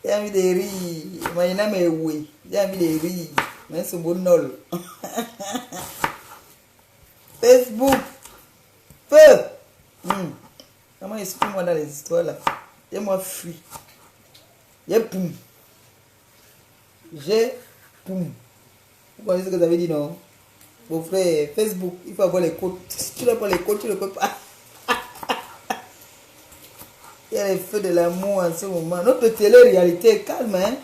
J'ai envie de rire. Maïna mais oui. J'ai envie de rire. Mais c'est bon nol. Facebook. Feu. Comment explique-moi dans les histoires là? Et moi fuis. J'ai poum. J'ai poum. Vous connaissez ce que vous avez dit, non? Mon frère, Facebook, il faut avoir les codes. Si tu n'as pas les codes, tu ne peux pas. Il y a les feux de l'amour en ce moment. Notre télé-réalité est calme, hein?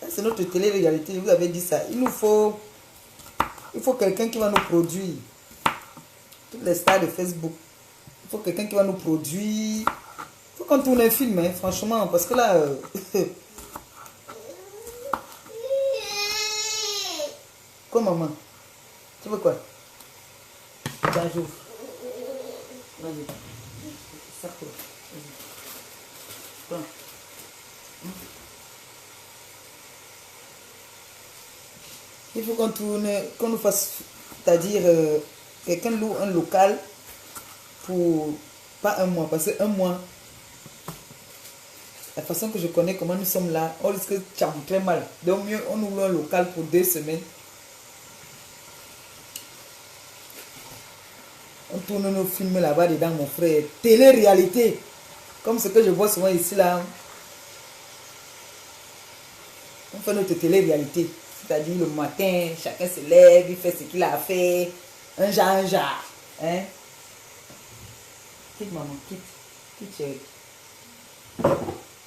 C'est notre télé-réalité, vous avez dit ça. Il faut quelqu'un qui va nous produire. Toutes les stars de Facebook. Il faut quelqu'un qui va nous produire. Il faut qu'on tourne un film, hein, franchement. Parce que là... Quoi, maman? Tu veux quoi? Bonjour. Vas-y. Ça quoi? Prends. Il faut qu'on tourne, qu'on nous fasse, c'est-à-dire, quelqu'un loue un local pour pas un mois, parce que un mois, la façon que je connais comment nous sommes là, on risque de charmer très mal. Donc mieux, on ouvre un local pour 2 semaines. On tourne nos films là-bas dedans, mon frère. Télé-réalité. Comme ce que je vois souvent ici là. On fait notre télé-réalité. C'est-à-dire le matin, chacun se lève, il fait ce qu'il a à faire. Un genre. Hein? Quitte maman, quitte. Quitte chérie.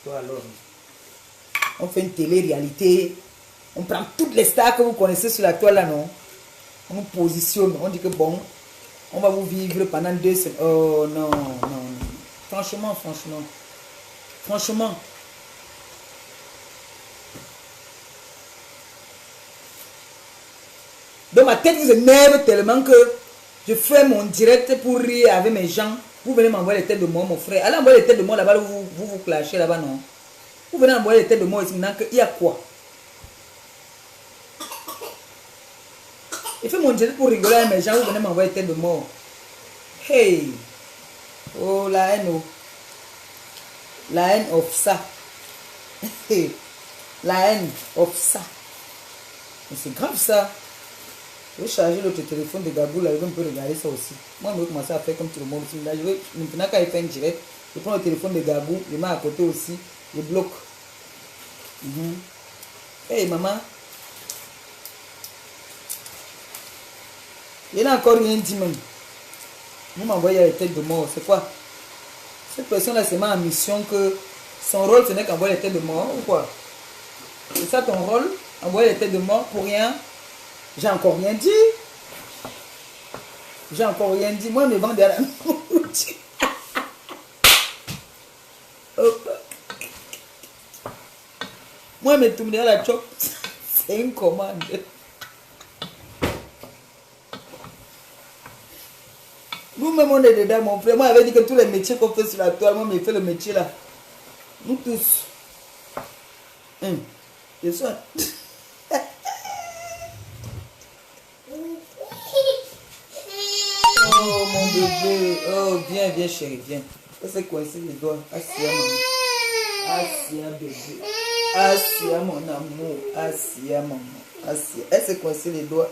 Toi alors. On fait une télé-réalité. On prend toutes les stars que vous connaissez sur la toile là, non? On nous positionne. On dit que bon, on va vous vivre pendant 2 semaines. Oh non, non. Franchement. Donc ma tête vous énerve tellement que je fais mon direct pour rire avec mes gens. Vous venez m'envoyer les têtes de mort, mon frère. Allez envoyer les têtes de mort là-bas, vous clashez là-bas, non? Vous venez envoyer les têtes de mort ici maintenant qu'il y a quoi? Je fais mon direct pour rigoler avec mes gens, vous venez m'envoyer les têtes de mort. Hey! Oh, la haine, oh. La haine of ça. La haine of ça. Mais c'est grave ça. Je vais charger l'autre téléphone de Gabou là, je peux regarder ça aussi. Moi, je vais commencer à faire comme tout le monde. Là, je vais, maintenant, quand il fait un direct, je prends le téléphone de Gabou, je mets à côté aussi, je bloque. Hey maman. Il n'a encore rien dit même. Vous m'envoyez les têtes de mort, c'est quoi? Cette personne-là, c'est ma mission que son rôle, ce n'est qu'envoyer les têtes de mort ou quoi? C'est ça ton rôle? Envoyer les têtes de mort pour rien? J'ai encore rien dit. Moi, je me vends derrière la nourriture. Moi, je me tourne derrière la chope. C'est une commande. Nous-mêmes, on est dedans, mon frère. Moi, j'avais dit que tous les métiers qu'on fait sur la toile, moi, je fais le métier là. Nous tous. Je suis... Oh mon bébé, oh viens chérie, viens. Ça c'est coincé les doigts. Assia maman. Assia bébé. Assia mon amour. Assia maman. Assia. Elle s'est coincé les doigts.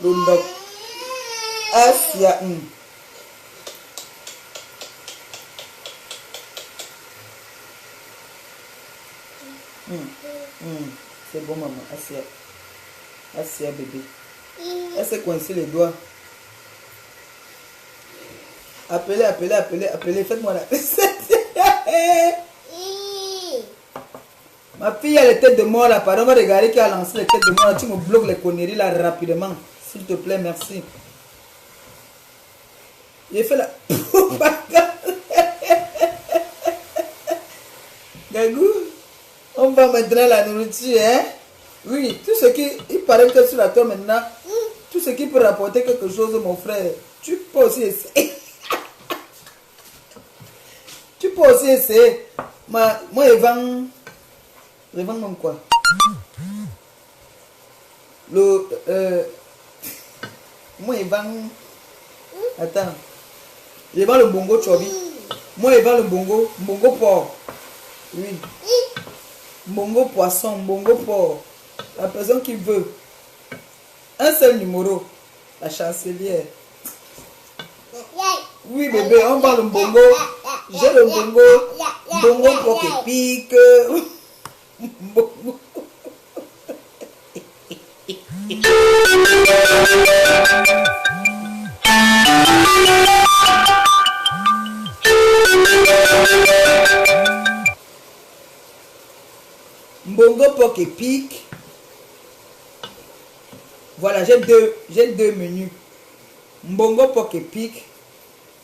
L'ondok. Assia. C'est bon maman. Assia. Assia bébé. Elle s'est coincé les doigts. Appelez, faites-moi la Ma fille a les têtes de mort là, pardon, on va regarder qui a lancé les têtes de mort là. Tu me bloques les conneries là rapidement, s'il te plaît, merci. J'ai fait la Gagou, on va maintenant la nourriture, hein? Oui, tout ce qui, il paraît que sur la toile maintenant, tout ce qui peut rapporter quelque chose, mon frère, tu peux aussi essayer. Tu peux aussi essayer. Moi, je vends même quoi? Moi, je vends... Attends. Je vends le bongo chobi. Moi, je vends le bongo porc. Oui. Mbongo poisson, mbongo porc. La personne qui veut. Un seul numéro. La chancelière. Oui, bébé, on parle le mbongo. J'ai le mbongo. Mbongo porc qui pique. Mbongo. Mbongo porc qui pique. Voilà, j'ai deux menus. Mbongo porc qui pique.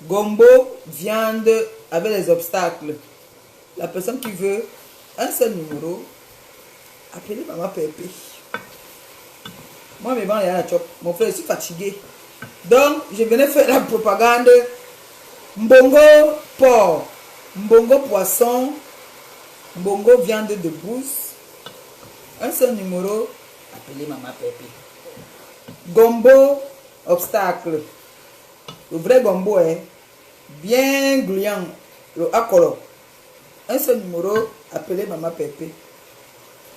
Gombo, viande avec les obstacles. La personne qui veut un seul numéro, appelez maman Pépé. Moi, mes vents, il y a la chop. Mon frère, je suis fatigué. Donc, je venais faire la propagande. Mbongo porc, mbongo poisson, mbongo viande de brousse. Un seul numéro, appelez maman Pépé. Gombo, obstacle. Le vrai gombo est bien gluant. Le akolo. Un seul numéro, appelez maman Pépé.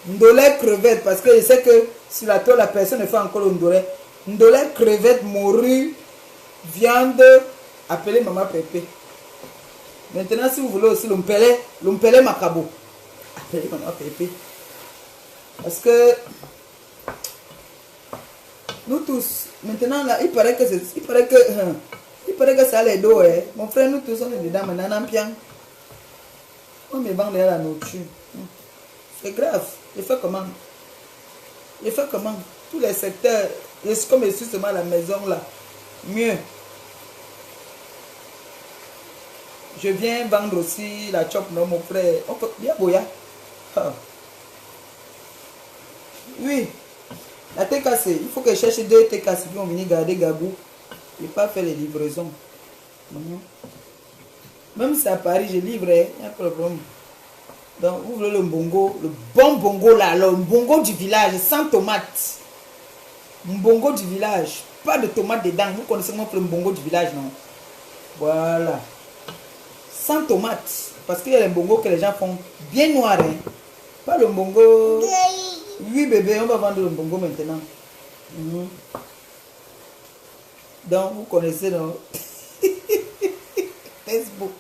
Ndolé crevette, parce que je sais que sur la toile, la personne ne fait encore le ndolé. Ndolé crevette, morue, viande, appelez maman Pépé. Maintenant, si vous voulez aussi l'ompelé macabo, appelez maman Pépé. Parce que nous tous, maintenant, là, il paraît que ça les dos, hein. Mon frère, nous tous, on est dedans, maintenant, en pian. On me vend la nourriture. C'est grave. Je fais comment? Tous les secteurs, comme je suis seulement à la maison, là, mieux. Je viens vendre aussi la chop, non, mon frère. On peut bien boya. Ah. Oui. La TKC, il faut que je cherche 2 TKC qui vont venir garder Gabou et pas faire les livraisons. Même si à Paris, je livre, il n'y a pas de problème. Donc, vous voulez le bongo, le bon bongo là, le bongo du village, sans tomate. Bongo du village, pas de tomate dedans. Vous connaissez mon bongo du village, non? Voilà. Sans tomate, parce qu'il y a les bongos que les gens font bien noirs, hein. Pas le bongo. Oui, bébé, on va vendre le bongo maintenant. Donc, vous connaissez, non? Facebook.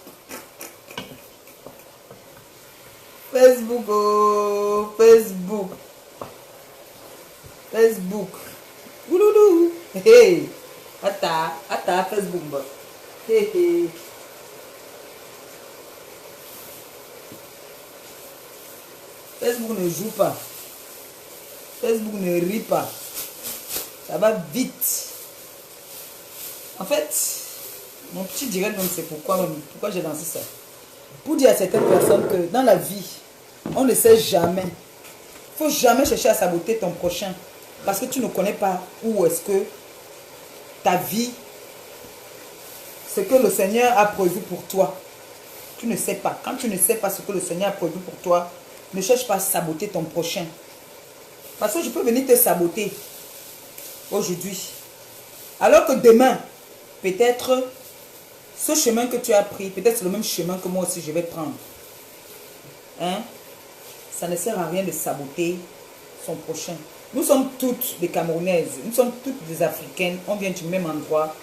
Facebook, oh, Facebook. Facebook. Ouloulou. Hey. Attends, Facebook. Hey, hey. Facebook ne joue pas. Facebook ne rit pas. Ça va vite. En fait, mon petit direct, c'est pourquoi j'ai lancé ça. Pour dire à certaines personnes que dans la vie, on ne sait jamais. Il ne faut jamais chercher à saboter ton prochain. Parce que tu ne connais pas où est-ce que ta vie, ce que le Seigneur a prévu pour toi. Tu ne sais pas. Quand tu ne sais pas ce que le Seigneur a prévu pour toi, ne cherche pas à saboter ton prochain. Parce que je peux venir te saboter aujourd'hui. Alors que demain, peut-être ce chemin que tu as pris, peut-être c'est le même chemin que moi aussi je vais prendre. Hein? Ça ne sert à rien de saboter son prochain. Nous sommes toutes des Camerounaises, nous sommes toutes des Africaines, on vient du même endroit.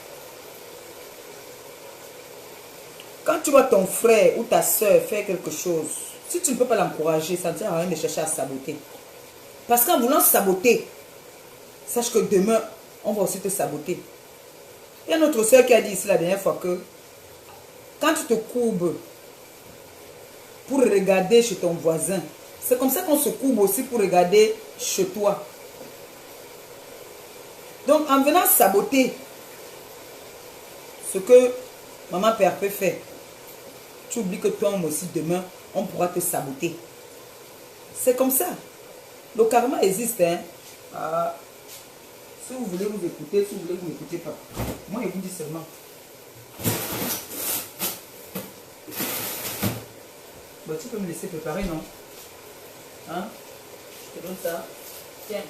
Quand tu vois ton frère ou ta soeur faire quelque chose, si tu ne peux pas l'encourager, ça ne sert à rien de chercher à saboter. Parce qu'en voulant saboter, sache que demain, on va aussi te saboter. Il y a notre soeur qui a dit ici la dernière fois que quand tu te courbes pour regarder chez ton voisin, c'est comme ça qu'on se courbe aussi pour regarder chez toi. Donc en venant saboter ce que maman Père peut faire, tu oublies que toi aussi demain, on pourra te saboter. C'est comme ça. Le karma existe, hein. Ah. Si vous voulez vous écouter, si vous voulez vous n'écoutez pas. Moi, je vous dis seulement. Bon, tu peux me laisser préparer, non? Hein? Je te donne ça. Tiens.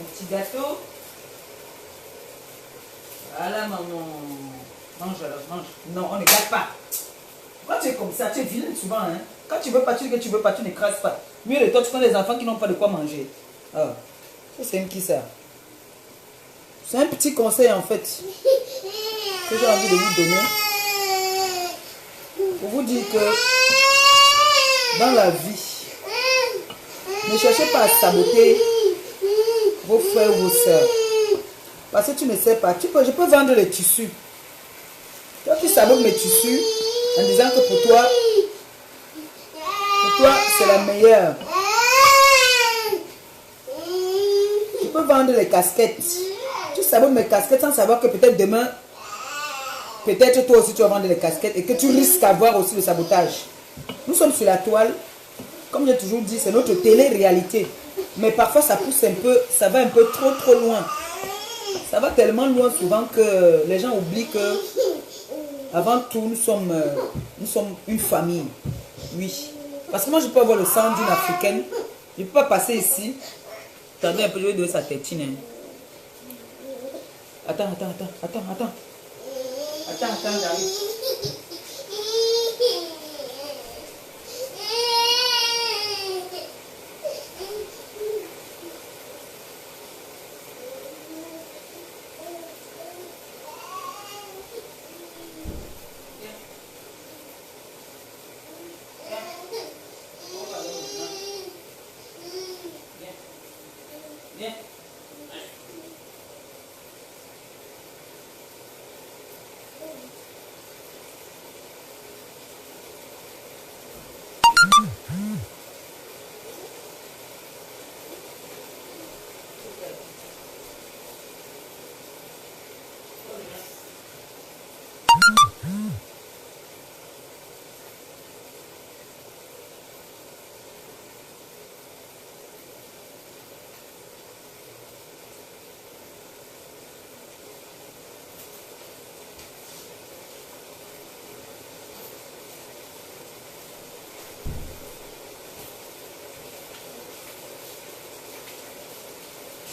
Un petit gâteau. Voilà, maman. Mange alors, mange. Non, on ne gâte pas. Quand tu es comme ça, tu es vilain souvent. Hein? Quand tu veux pas, tu dis que tu veux pas, tu n'écrases pas. Mieux de toi, tu connais des enfants qui n'ont pas de quoi manger. Ah, ça c'est qui ça? C'est un petit conseil en fait que j'ai envie de vous donner. Pour vous dire que dans la vie, ne cherchez pas à saboter vos frères ou vos soeurs. Parce que tu ne sais pas. Je peux vendre les tissus. Toi, tu sabotes mes tissus en disant que pour toi, c'est la meilleure. Je peux vendre les casquettes. Tu sabotes mes casquettes sans savoir que peut-être demain, peut-être toi aussi tu vas vendre les casquettes et que tu risques d'avoir aussi le sabotage. Nous sommes sur la toile. Comme j'ai toujours dit, c'est notre télé-réalité. Mais parfois ça pousse un peu, ça va un peu trop loin. Ça va tellement loin souvent que les gens oublient que avant tout, nous sommes une famille. Oui. Parce que moi, je peux avoir le sang d'une Africaine. Je ne peux pas passer ici. Attendez un peu, je vais donner sa tétine. Hein. Attends, j'arrive. Viens.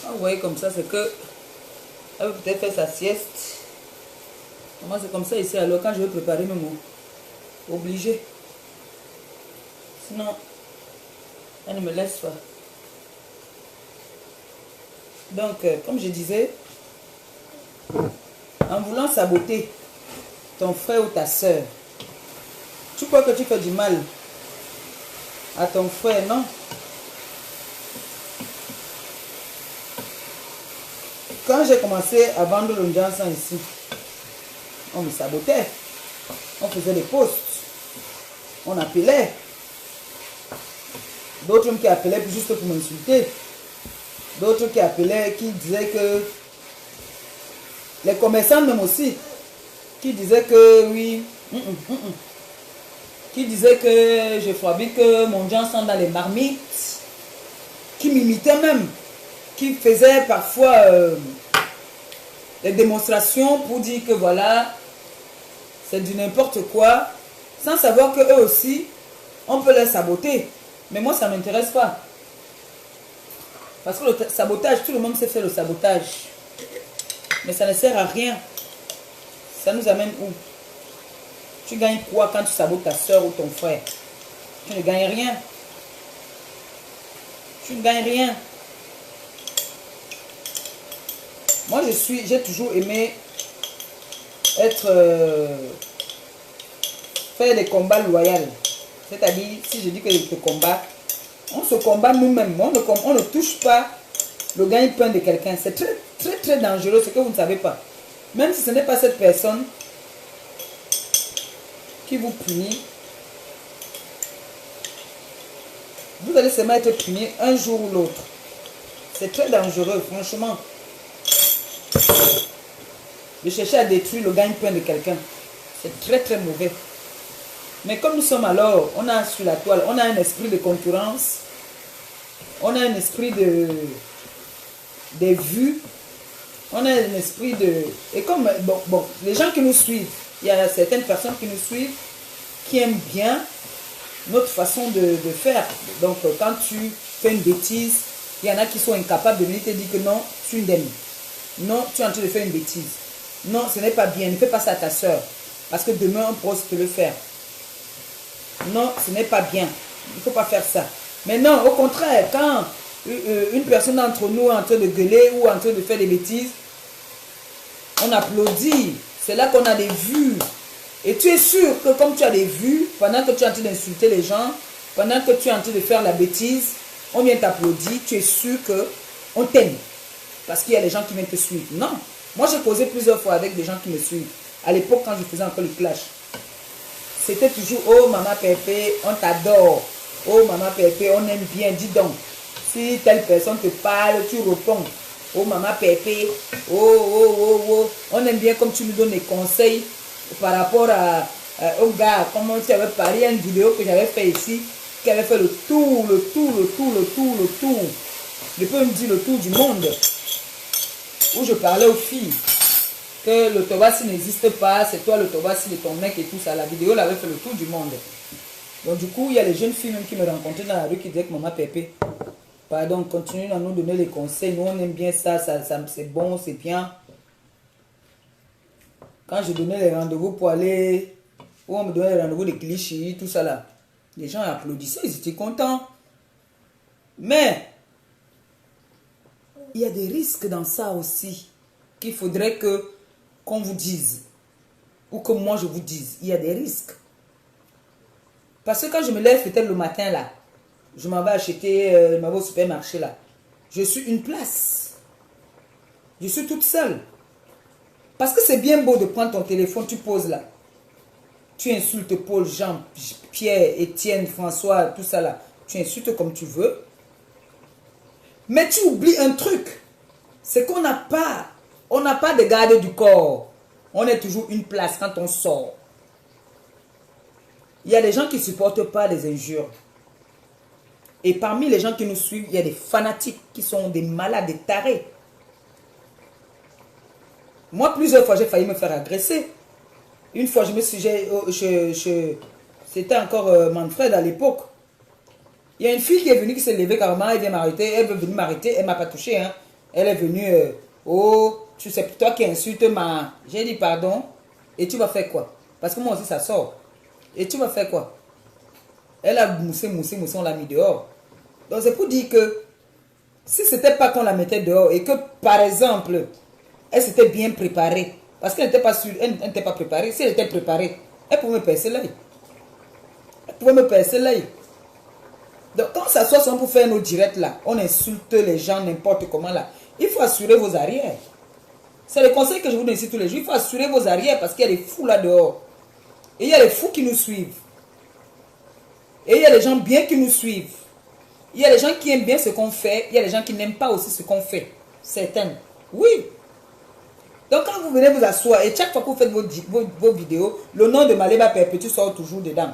Vous voyez comme ça, c'est que elle peut peut-être faire sa sieste. Moi c'est comme ça ici, alors quand je vais préparer mes mots, obligé. Sinon, elle ne me laisse pas. Donc, comme je disais, en voulant saboter ton frère ou ta soeur, tu crois que tu fais du mal à ton frère, non? Quand j'ai commencé à vendre le Johnson ici, on me sabotait. On faisait des posts. On appelait. D'autres qui appelaient juste pour m'insulter. D'autres qui appelaient, qui disaient que... Les commerçants même aussi, qui disaient que oui... Qui disaient que je fabrique mon Johnson dans les marmites. Qui m'imitaient même. Qui faisaient parfois des démonstrations pour dire que voilà, c'est du n'importe quoi, sans savoir que eux aussi, on peut les saboter. Mais moi, ça ne m'intéresse pas. Parce que le sabotage, tout le monde sait faire le sabotage. Mais ça ne sert à rien. Ça nous amène où? Tu gagnes quoi quand tu sabotes ta soeur ou ton frère? Tu ne gagnes rien. Tu ne gagnes rien. Moi, j'ai toujours aimé être... faire des combats loyaux. C'est-à-dire, si je dis que je te combats, on se combat nous-mêmes. On ne touche pas le gagne-pain de quelqu'un. C'est très dangereux, ce que vous ne savez pas. Même si ce n'est pas cette personne qui vous punit, vous allez seulement être puni un jour ou l'autre. C'est très dangereux, franchement. De chercher à détruire le gagne-pain de quelqu'un. C'est très mauvais. Mais comme nous sommes alors, on a sur la toile, on a un esprit de concurrence. On a un esprit des vues. On a un esprit de... Et comme, bon, les gens qui nous suivent, il y a certaines personnes qui nous suivent, qui aiment bien notre façon de faire. Donc, quand tu fais une bêtise, il y en a qui sont incapables de venir te dire que non, tu es une dame. Non, tu es en train de faire une bêtise. Non, ce n'est pas bien, ne fais pas ça à ta soeur. Parce que demain, on pourra te le faire. Non, ce n'est pas bien. Il ne faut pas faire ça. Mais non, au contraire, quand une personne d'entre nous est en train de gueuler ou en train de faire des bêtises, on applaudit. C'est là qu'on a des vues. Et tu es sûr que comme tu as des vues, pendant que tu es en train d'insulter les gens, pendant que tu es en train de faire la bêtise, on vient t'applaudir, tu es sûr qu'on t'aime. Parce qu'il y a des gens qui viennent te suivre. Non. Moi, j'ai causé plusieurs fois avec des gens qui me suivent. À l'époque, quand je faisais encore le clash. C'était toujours, oh maman Pépé, on t'adore. Oh maman Pépé, on aime bien, dis donc. Si telle personne te parle, tu réponds. Oh maman Pépé, on aime bien comme tu nous donnes des conseils par rapport au gars, comment tu avais parlé. Il y a une vidéo que j'avais fait ici, qui avait fait le tour. Je peux me dire le tour du monde. Où je parlais aux filles que le Tobassi n'existe pas, c'est toi le Tobassi de ton mec et tout ça. La vidéo l'avait fait le tour du monde. Donc du coup, il y a les jeunes filles même qui me rencontraient dans la rue qui disaient que maman Pépé, pardon, continue à nous donner les conseils. Nous, on aime bien ça c'est bon, c'est bien. Quand je donnais les rendez-vous pour aller, où on me donnait les rendez-vous de Clichy, tout ça là, les gens applaudissaient, ils étaient contents. Mais, il y a des risques dans ça aussi, qu'il faudrait qu'on vous dise, ou que moi je vous dise. Il y a des risques. Parce que quand je me lève peut-être le matin là, je m'en vais acheter, je m'en vais au supermarché là, je suis une place. Je suis toute seule. Parce que c'est bien beau de prendre ton téléphone, tu poses là. Tu insultes Paul, Jean, Pierre, Étienne, François, tout ça là. Tu insultes comme tu veux. Mais tu oublies un truc. C'est qu'on n'a pas de garde du corps. On est toujours une place quand on sort. Il y a des gens qui ne supportent pas les injures. Et parmi les gens qui nous suivent, il y a des fanatiques qui sont des malades, des tarés. Moi, plusieurs fois, j'ai failli me faire agresser. Une fois, c'était encore Manfred à l'époque. Il y a une fille qui est venue, qui s'est levée carrément, elle vient m'arrêter, elle veut venir m'arrêter, elle ne m'a pas touché. Hein. Elle est venue, oh, tu sais, toi qui insultes ma... J'ai dit pardon, et tu vas faire quoi? Parce que moi aussi, ça sort. Et tu vas faire quoi? Elle a moussé, on l'a mis dehors. Donc c'est pour dire que, si ce n'était pas qu'on la mettait dehors, et que, par exemple, elle s'était bien préparée, parce qu'elle n'était pas sûre, elle n'était pas préparée. Si elle était préparée, elle pouvait me percer l'œil. Elle pouvait me percer l'œil. Donc quand ça soit pour faire nos directs là, on insulte les gens n'importe comment là, il faut assurer vos arrières. C'est le conseil que je vous donne ici tous les jours. Il faut assurer vos arrières parce qu'il y a des fous là dehors. Et il y a des fous qui nous suivent. Et il y a des gens bien qui nous suivent. Il y a des gens qui aiment bien ce qu'on fait. Il y a des gens qui n'aiment pas aussi ce qu'on fait. Certains. Oui. Donc quand vous venez vous asseoir et chaque fois que vous faites vos vidéos, le nom de Maléba Perpétue sort toujours dedans.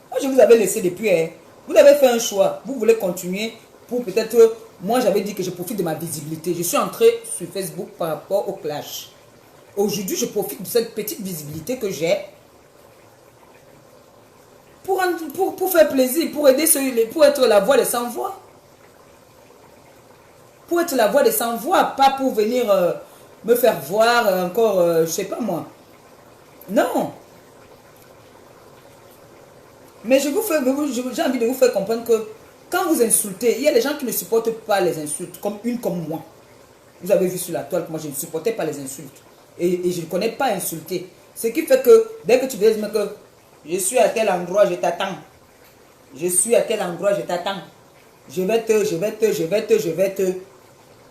Moi je vous avais laissé depuis. Hein. Vous avez fait un choix. Vous voulez continuer pour peut-être... Moi j'avais dit que je profite de ma visibilité. Je suis entré sur Facebook par rapport au clash. Aujourd'hui je profite de cette petite visibilité que j'ai pour faire plaisir, pour aider pour être la voix des sans-voix. Pour être la voix des sans-voix, pas pour venir me faire voir encore, je sais pas moi. Non. Mais j'ai envie de vous faire comprendre que quand vous insultez, il y a des gens qui ne supportent pas les insultes, comme moi. Vous avez vu sur la toile que moi je ne supportais pas les insultes. Et je ne connais pas insulter. Ce qui fait que dès que tu dis que je suis à tel endroit, je t'attends. Je suis à tel endroit, je t'attends. Je vais te.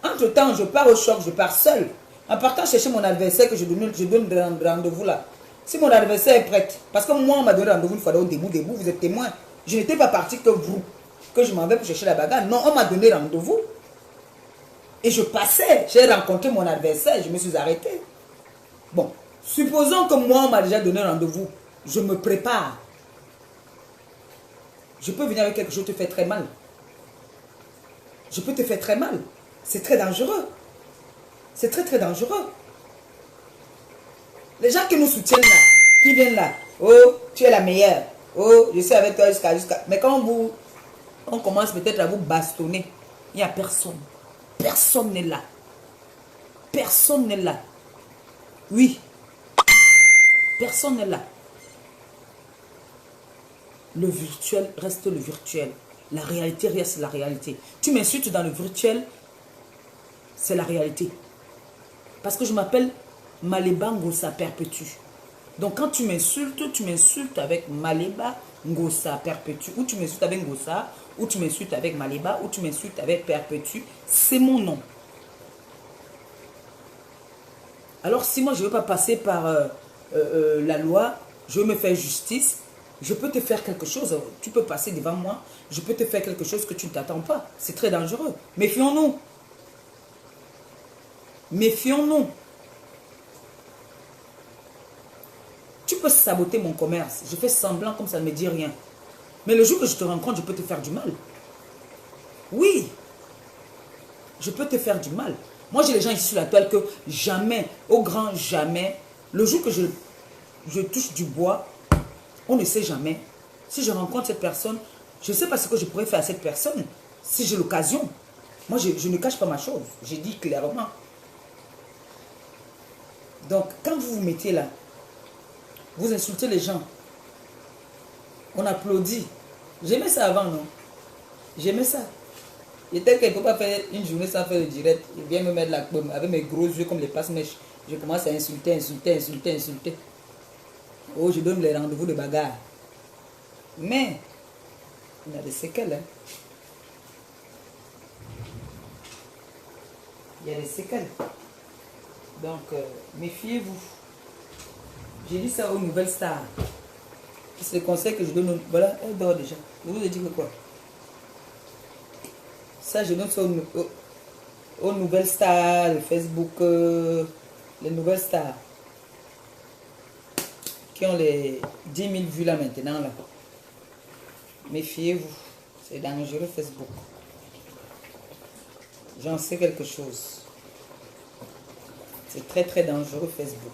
Entre temps, je pars au choc, je pars seul. En partant chercher mon adversaire que je donne rendez-vous là. Si mon adversaire est prêt, parce que moi on m'a donné rendez-vous une fois au debout, vous êtes témoin. Je n'étais pas parti que vous, que je m'en vais pour chercher la bagarre. Non, on m'a donné rendez-vous. Et je passais, j'ai rencontré mon adversaire, je me suis arrêté. Bon, supposons que moi on m'a déjà donné rendez-vous, je me prépare. Je peux venir avec quelque chose qui te fait très mal. Je peux te faire très mal. C'est très dangereux. C'est très très dangereux. Les gens qui nous soutiennent là, qui viennent là, oh, tu es la meilleure, oh, je suis avec toi jusqu'à... Mais quand on commence peut-être à vous bastonner, il n'y a personne. Personne n'est là. Personne n'est là. Oui. Personne n'est là. le virtuel reste le virtuel. La réalité reste la réalité. Tu m'insultes dans le virtuel, c'est la réalité. Parce que je m'appelle Maleba Ngossa Perpétue. Donc quand tu m'insultes avec Maleba Ngossa Perpétue. Ou tu m'insultes avec Ngossa, ou tu m'insultes avec Maleba, ou tu m'insultes avec Perpétue. C'est mon nom. Alors si moi je ne veux pas passer par la loi, je veux me faire justice, je peux te faire quelque chose. Tu peux passer devant moi, je peux te faire quelque chose que tu ne t'attends pas. C'est très dangereux. Méfions-nous. Méfions-nous. Tu peux saboter mon commerce. Je fais semblant comme ça ne me dit rien. Mais le jour que je te rencontre, je peux te faire du mal. Oui. Je peux te faire du mal. Moi, j'ai les gens ici sur la toile que jamais, au grand jamais, le jour que je touche du bois, on ne sait jamais. Si je rencontre cette personne, je ne sais pas ce que je pourrais faire à cette personne si j'ai l'occasion. Moi, je ne cache pas ma chose. J'ai dit clairement. Donc, quand vous vous mettez là, vous insultez les gens, on applaudit. J'aimais ça avant, non? J'aimais ça. Et tel qu'elle ne peut pas faire une journée sans faire le direct, il vient me mettre la pomme avec mes gros yeux comme les passe-mèches. Je commence à insulter. Oh, je donne les rendez-vous de bagarre. Mais, il y a des séquelles. Hein. Il y a des séquelles. Donc, méfiez-vous. J'ai dit ça aux nouvelles stars. C'est le conseil que je donne. Voilà, elle dort déjà. Je vous ai dit que quoi? Ça, je donne ça aux nouvelles stars, le Facebook, les nouvelles stars qui ont les 10 000 vues là maintenant. Là. Méfiez-vous, c'est dangereux Facebook. J'en sais quelque chose. C'est très très dangereux Facebook.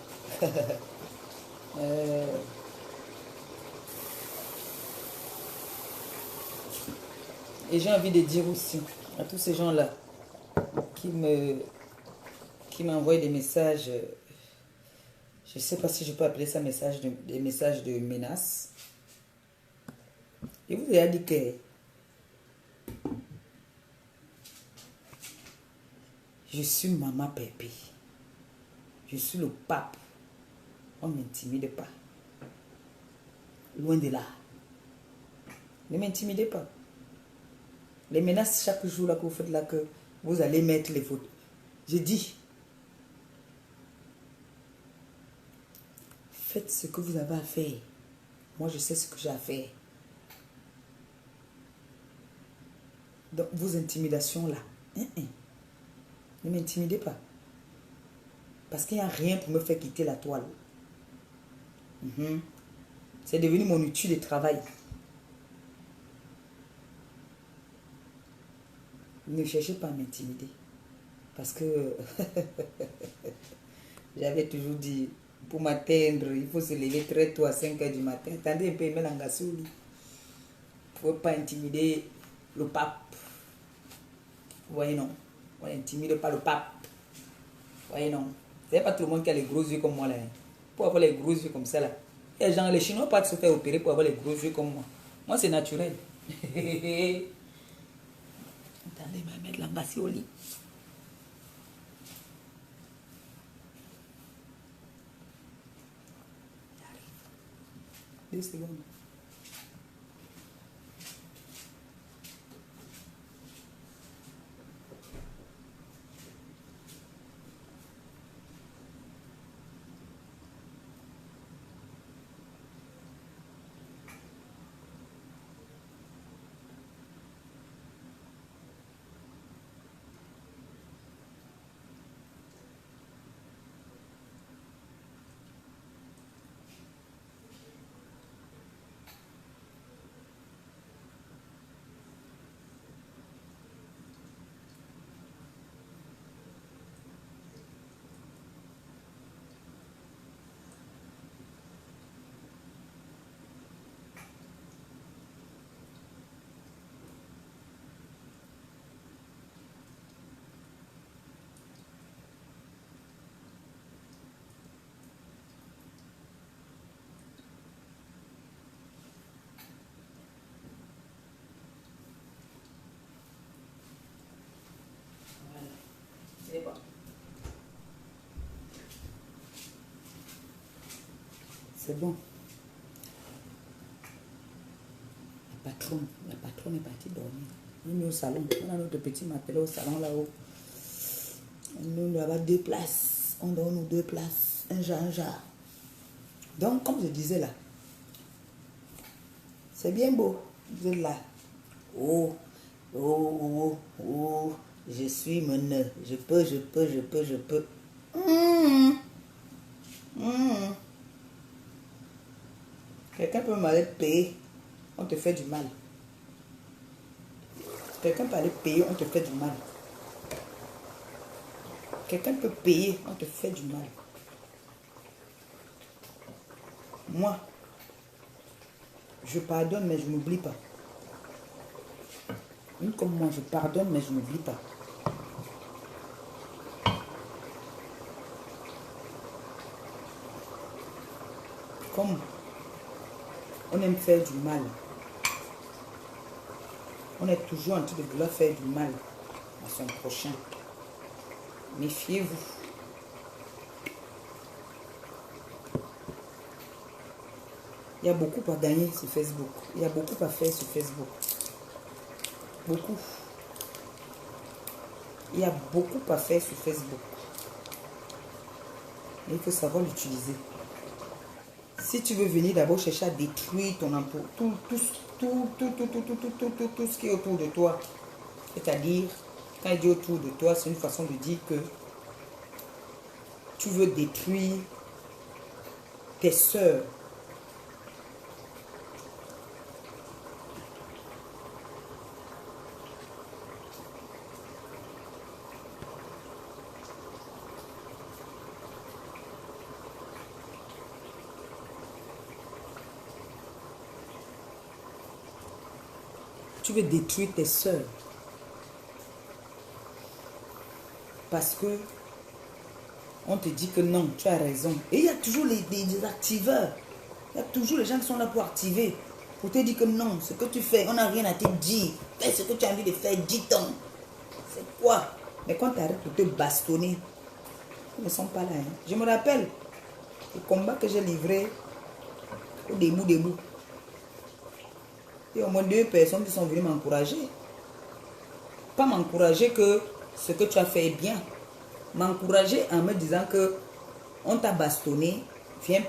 Et j'ai envie de dire aussi à tous ces gens-là qui m'envoient des messages, je ne sais pas si je peux appeler ça des messages de menace. Et vous avez dit que je suis Maman Pépé. Je suis le pape. On ne m'intimide pas. Loin de là. Ne m'intimidez pas. Les menaces chaque jour là que vous faites là, que vous allez mettre les photos. J'ai dit, faites ce que vous avez à faire. Moi, je sais ce que j'ai à faire. Donc, vos intimidations là, ne m'intimidez pas. Parce qu'il n'y a rien pour me faire quitter la toile. C'est devenu mon outil de travail. Ne cherchez pas à m'intimider. Parce que j'avais toujours dit, pour m'atteindre, il faut se lever très tôt à 5 h du matin. Attendez un peu, il met sous lit. Vous ne pouvez pas intimider le pape. Vous voyez, non. On n'intimide pas le pape. Vous voyez, non. C'est pas tout le monde qui a les gros yeux comme moi, là. Pour avoir les gros yeux comme ça, là. Les gens, les Chinois pas se faire opérer pour avoir les gros yeux comme moi. Moi, c'est naturel. Attendez, il va mettre l'ambassade au lit. 2 secondes. c'est bon. La patronne est partie dormir. On est mis au salon. On a notre petit matelas au salon là-haut. Nous avons 2 places. On donne nous 2 places. Un genre. Donc, comme je disais là, c'est bien beau. Vous êtes là. Oh, je suis mon. Je peux. Quelqu'un peut m'aller payer, on te fait du mal. Quelqu'un peut aller payer, on te fait du mal. Quelqu'un peut payer, on te fait du mal. Moi, je pardonne, mais je n'oublie pas. Une comme moi, je pardonne, mais je n'oublie pas. Comme on aime faire du mal, on est toujours en train de vouloir faire du mal à son prochain. Méfiez-vous. Il y a beaucoup à gagner sur Facebook. Il y a beaucoup à faire sur Facebook. Beaucoup. Il y a beaucoup à faire sur Facebook. Mais il faut savoir l'utiliser. Si tu veux venir d'abord chercher à détruire ton emploi, tout ce qui est autour de toi, c'est-à-dire, quand il dit autour de toi, c'est une façon de dire que tu veux détruire tes sœurs. Tu veux détruire tes sœurs. Parce que on te dit que non, tu as raison. Et il y a toujours les activeurs. Il y a toujours les gens qui sont là pour activer. Pour te dire que non, ce que tu fais, on n'a rien à te dire. Fais ce que tu as envie de faire, dis-donc. C'est quoi? Mais quand tu arrêtes pour te bastonner, ils ne sont pas là. Hein. Je me rappelle le combat que j'ai livré au début. Il y a au moins 2 personnes qui sont venues m'encourager. Pas m'encourager que ce que tu as fait est bien. M'encourager en me disant que on t'a bastonné, viens,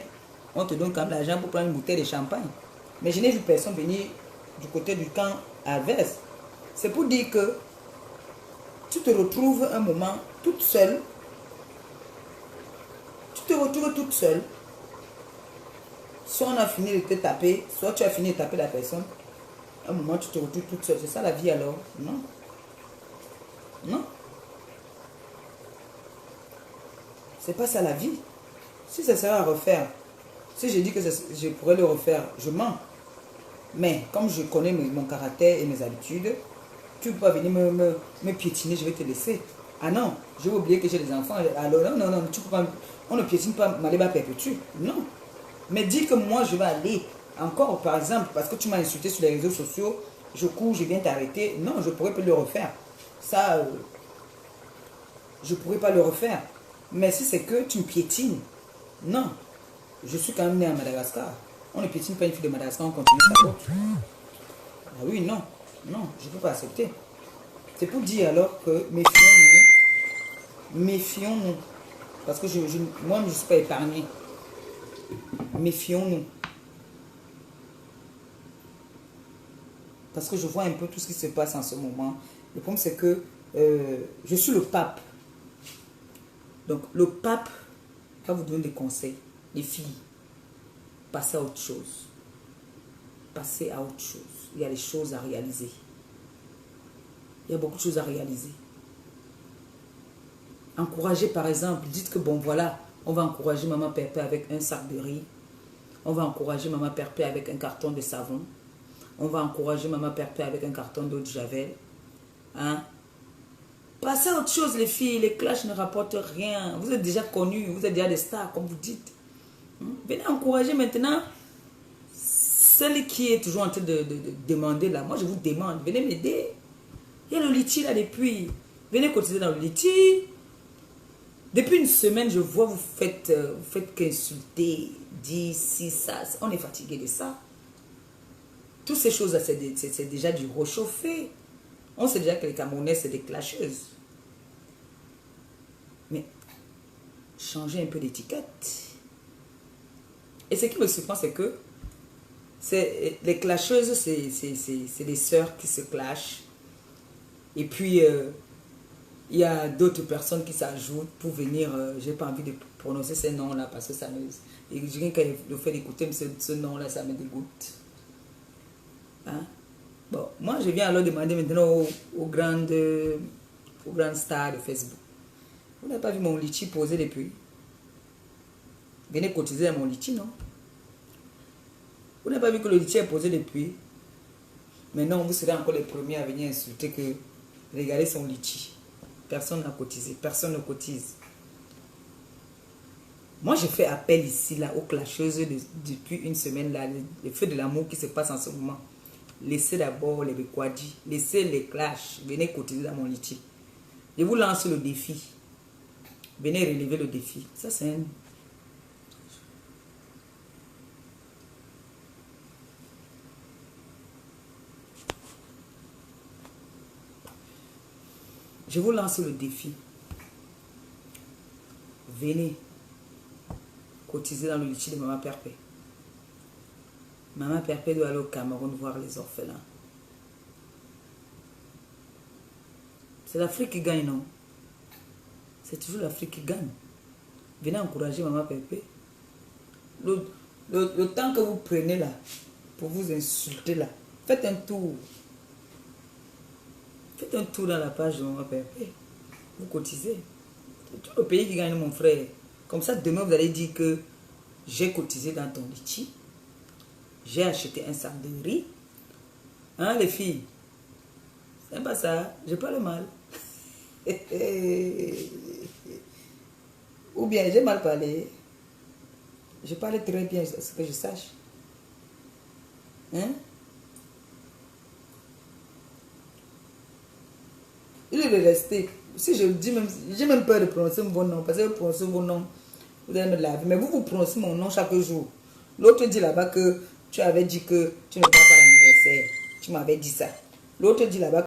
on te donne quand même l'argent pour prendre une bouteille de champagne. Mais je n'ai vu personne venir du côté du camp adverse. C'est pour dire que tu te retrouves un moment toute seule. Tu te retrouves toute seule. Soit on a fini de te taper, soit tu as fini de taper la personne. Un moment, tu te retrouves toute seule. C'est ça la vie alors? Non. Non. C'est pas ça la vie. Si ça sert à refaire, si je dis que je pourrais le refaire, je mens. Mais comme je connais mon caractère et mes habitudes, tu ne peux pas venir me piétiner, je vais te laisser. Ah non, je vais oublier que j'ai des enfants. Alors non, tu peux pas, on ne piétine pas Maléba perpétue. Non. Mais dis que moi je vais aller, encore par exemple, parce que tu m'as insulté sur les réseaux sociaux, je cours, je viens t'arrêter. Non, je ne pourrais pas le refaire. Ça, je ne pourrais pas le refaire. Mais si c'est que tu me piétines, non. Je suis quand même né à Madagascar. On ne piétine pas une fille de Madagascar, on continue sa route. Ah oui, non. Non, je ne peux pas accepter. C'est pour dire alors que méfions-nous. Méfions-nous. Parce que moi, je ne suis pas épargné. Méfions-nous. Parce que je vois un peu tout ce qui se passe en ce moment. Le problème, c'est que je suis le pape. Donc, le pape va vous donner des conseils. Les filles, passez à autre chose. Passez à autre chose. Il y a des choses à réaliser. Il y a beaucoup de choses à réaliser. Encouragez, par exemple, dites que bon, voilà, on va encourager maman Pépé avec un sac de riz. On va encourager maman Pépé avec un carton de savon. On va encourager maman Pépé avec un carton d'eau de javel. Hein? Passez à autre chose, les filles. Les clashs ne rapportent rien. Vous êtes déjà connus. Vous êtes déjà des stars, comme vous dites. Venez encourager maintenant celle qui est toujours en train de demander là. Moi, je vous demande. Venez m'aider. Il y a le litchi là depuis. Venez cotiser dans le litchi. Depuis une semaine, je vois vous faites qu'insulter, dit, si, ça. On est fatigué de ça. Toutes ces choses-là, c'est déjà du réchauffé. On sait déjà que les Camerounais, c'est des clasheuses. Mais changer un peu d'étiquette. Et ce qui me surprend, c'est que les clasheuses, c'est des sœurs qui se clashent. Et puis, il y a d'autres personnes qui s'ajoutent pour venir. J'ai pas envie de prononcer ces noms-là parce que ça me... Et quand le fait d'écouter ce nom-là, ça me dégoûte. Hein? Bon, moi, je viens alors demander maintenant aux grandes stars de Facebook. Vous n'avez pas vu mon litchi posé depuis? Venez cotiser à mon litchi, non? Vous n'avez pas vu que le litchi est posé depuis? Mais non, vous serez encore les premiers à venir insulter que regardez son litchi. Personne n'a cotisé, personne ne cotise. Moi, je fais appel ici, là, aux clasheuses depuis une semaine, là, le feu de l'amour qui se passe en ce moment. Laissez d'abord les Bekwadi, laissez les clashs, venez cotiser dans mon litchi. Je vous lance le défi. Venez relever le défi. Ça, c'est un... Je vous lance le défi. Venez cotiser dans le litchi de Maman Perpé. Maman Perpé doit aller au Cameroun voir les orphelins. C'est l'Afrique qui gagne, non? C'est toujours l'Afrique qui gagne. Venez encourager Maman Perpé. Le temps que vous prenez là, pour vous insulter là, faites un tour. Faites un tour dans la page de Maman Perpé. Vous cotisez. C'est tout le pays qui gagne, mon frère. Comme ça, demain, vous allez dire que j'ai cotisé dans ton litchi. J'ai acheté un sac de riz. Hein, les filles? C'est pas ça. J'ai pas le mal. Ou bien, j'ai mal parlé. Je parle très bien, ce que je sache. Hein? Il est resté. Si je dis même, j'ai même peur de prononcer mon nom. Parce que vous prononcez vos noms, vous allez me laver. Mais vous prononcez mon nom chaque jour. L'autre dit là-bas que tu avais dit que tu ne vas pas à l'anniversaire. Tu m'avais dit ça. L'autre dit là-bas